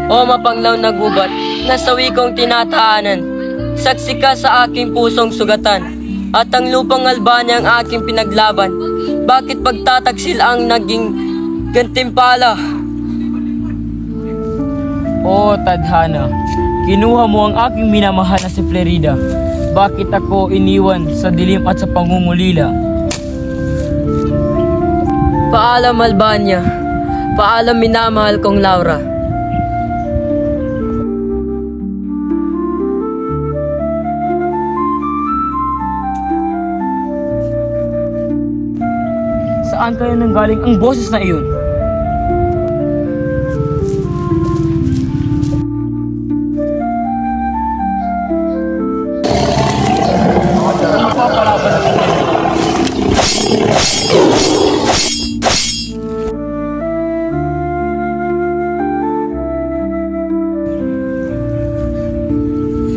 O mapanglaw na gubat na sawi kong tinataanan, saksi ka sa aking pusong sugatan, at ang lupang Albania ang aking pinaglaban. Bakit pagtataksil ang naging gantimpala? O tadhana, kinuha mo ang aking minamahal na si Florida. Bakit ako iniwan sa dilim at sa pangungulila? Paalam Albania, paalam minamahal kong Laura. Saan kaya nanggaling ang boses na iyon?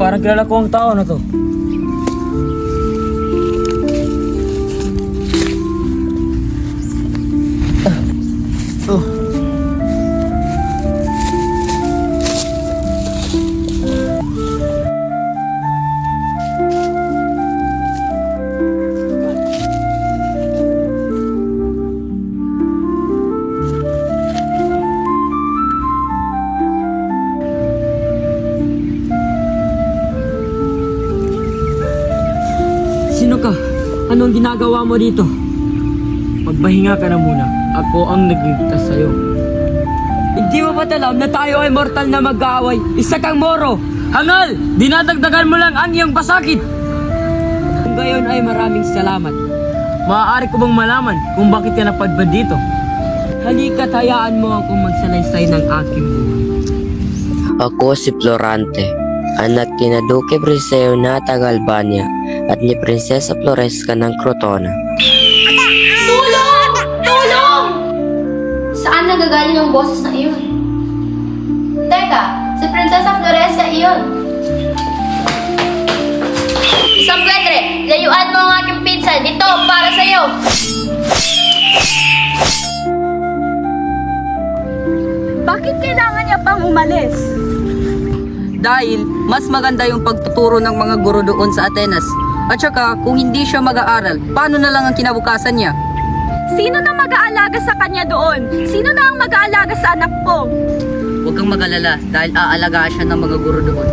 Parang kilala ko ang tao na to. Sino ka? Anong ginagawa mo dito? Magpahinga ka na muna. Ako ang nagligtas sa'yo. Hindi mo ba alam na tayo ay mortal na mag-aaway? Isa kang Moro! Hangal! Dinadagdagan mo lang ang iyong pasakit! Kung gayon ay maraming salamat. Maaari ko bang malaman kung bakit ka napadpad dito? Halika't hayaan mo akong magsalaysay ng aking buhay. Ako si Florante, anak ni Duque Briseo na taga Albania at ni Prinsesa Floresca ng Crotona. Tulong! Tulong! Saan nagagaling ang boses na iyon? Teka, si Prinsesa Floresca iyon. Isang Pedre, layuan mo ang aking pinsan. Ito, para sa'yo. Bakit kailangan niya pang umalis? Dahil mas maganda yung pagtuturo ng mga guro doon sa Atenas. At saka kung hindi siya mag-aaral, paano na lang ang kinabukasan niya? Sino na mag-aalaga sa kanya doon? Sino na ang mag-aalaga sa anak ko? Huwag kang mag-alala dahil aalagaan siya ng mga guro doon.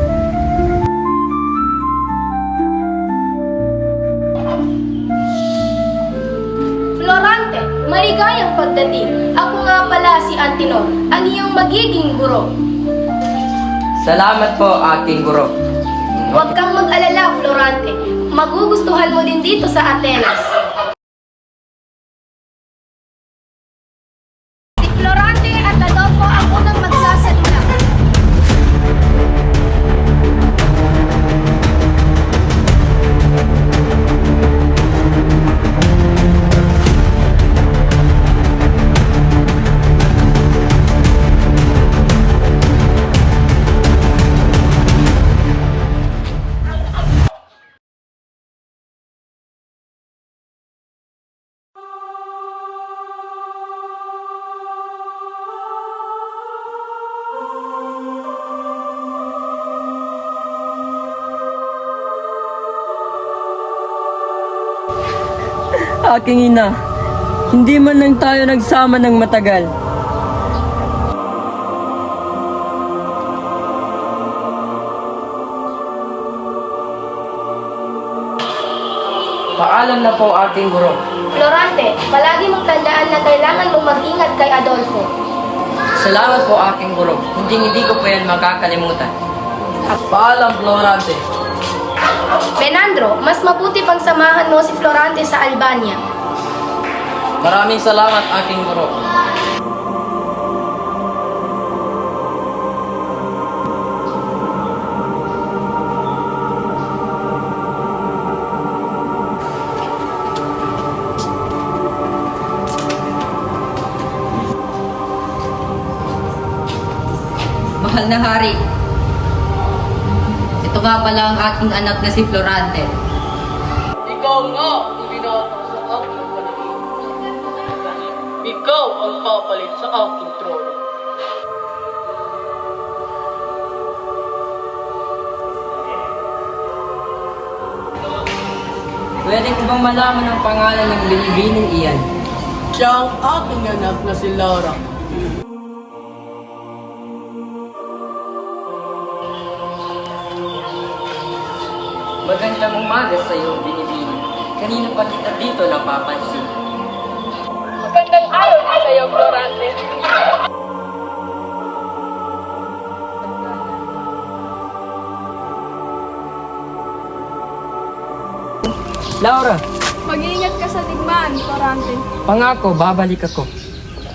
Florante, maligayang pagdating. Ako nga pala si Antinor, ang iyong magiging guro. Salamat po, aking guro. Huwag kang mag-alala, Florante. Magugustuhan mo din dito sa Atenas. Si Florante at Adolfo ang unang magsasalita. Aking ina, hindi man lang tayo nagsama ng matagal. Paalam na po, aking guro. Florante, palagi mong tandaan na kailangan mong mag-ingat kay Adolfo. Salamat po, aking guro. Hindi ko po yan makakalimutan. Paalam, Florante. Menandro, mas mabuti pang samahan mo si Florante sa Albania. Maraming salamat, aking guro. Mahal na hari, ito nga pala ang aking anak na si Florante. Ikaw nga ang binata sa aking paningin. Ikaw ang papalit sa aking trono. Pwede ko bang malaman ang pangalan ng binibining iyan? Siya ang aking anak na si Laura. Magandang umaga sa iyo, binibining. Kanino pa kita dito napapansin? Magandang araw sa iyo, Florante. Laura, Mag-iingat ka sa digmaan, Florante. pangako, babalik ako.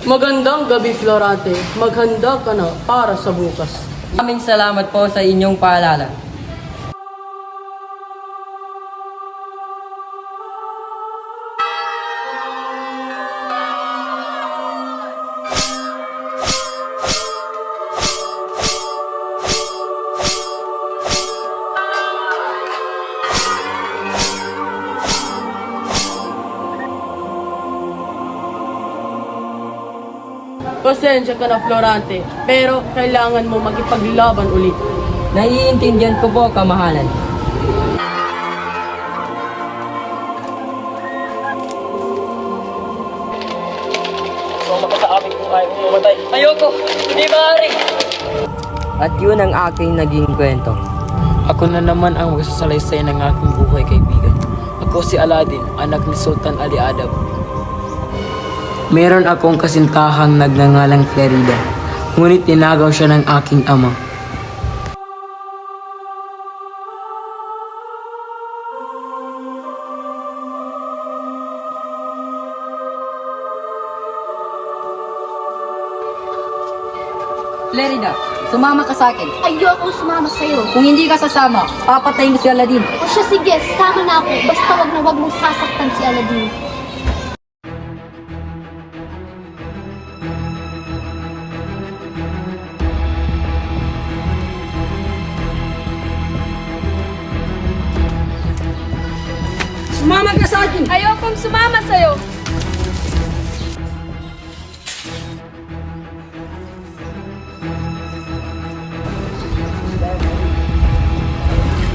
Magandang gabi, Florante. Maghanda ka na para sa bukas. Maraming salamat po sa inyong paalala. Pasensya ka na, Florante, pero kailangan mo makipaglaban ulit. Naiintindihan ko po, kamahalan. Ayoko! Hindi maaari! At yun ang aking naging kwento. Ako na naman ang magsasalaysay ng aking buhay, kaibigan. Ako si Aladdin, anak ni Sultan Ali Adab. Meron akong kasintahang nagngangalang Florida, ngunit tinagaw siya ng aking ama. Florida, sumama ka sa akin. Ayokong sumama sa'yo. Kung hindi ka sasama, papatayin ko si Aladdin. O siya, sige, sama na ako. Basta wag na wag mong sasaktan si Aladdin. Sumama ka sa akin! Ayokong sumama sa'yo.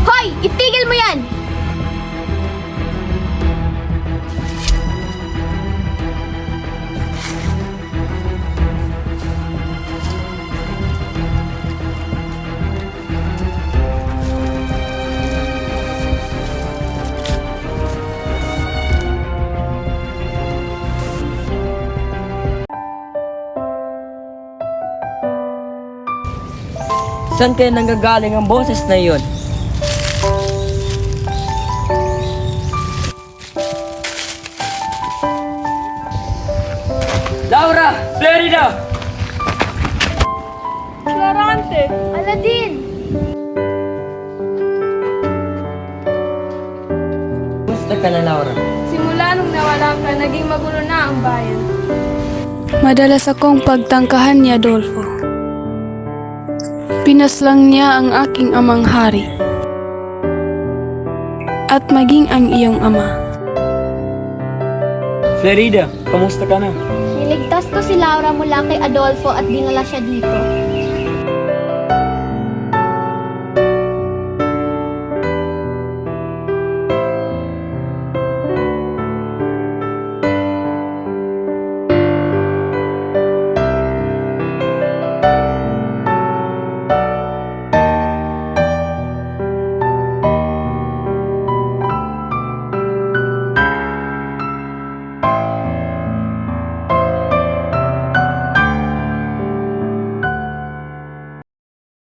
Hoy! Itigil mo yan! Saan kaya nanggagaling ang boses na iyon? Laura! Florida! Florante! Aladdin! Gusto ka na, Laura? Simula nung nawala ka, naging magulo na ang bayan. Madalas akong pagtangkahan ni Adolfo. Pinaslang niya ang aking amang hari at maging ang iyong ama. Florida, kamusta ka na? Niligtas ko si Laura mula kay Adolfo at dinala siya dito.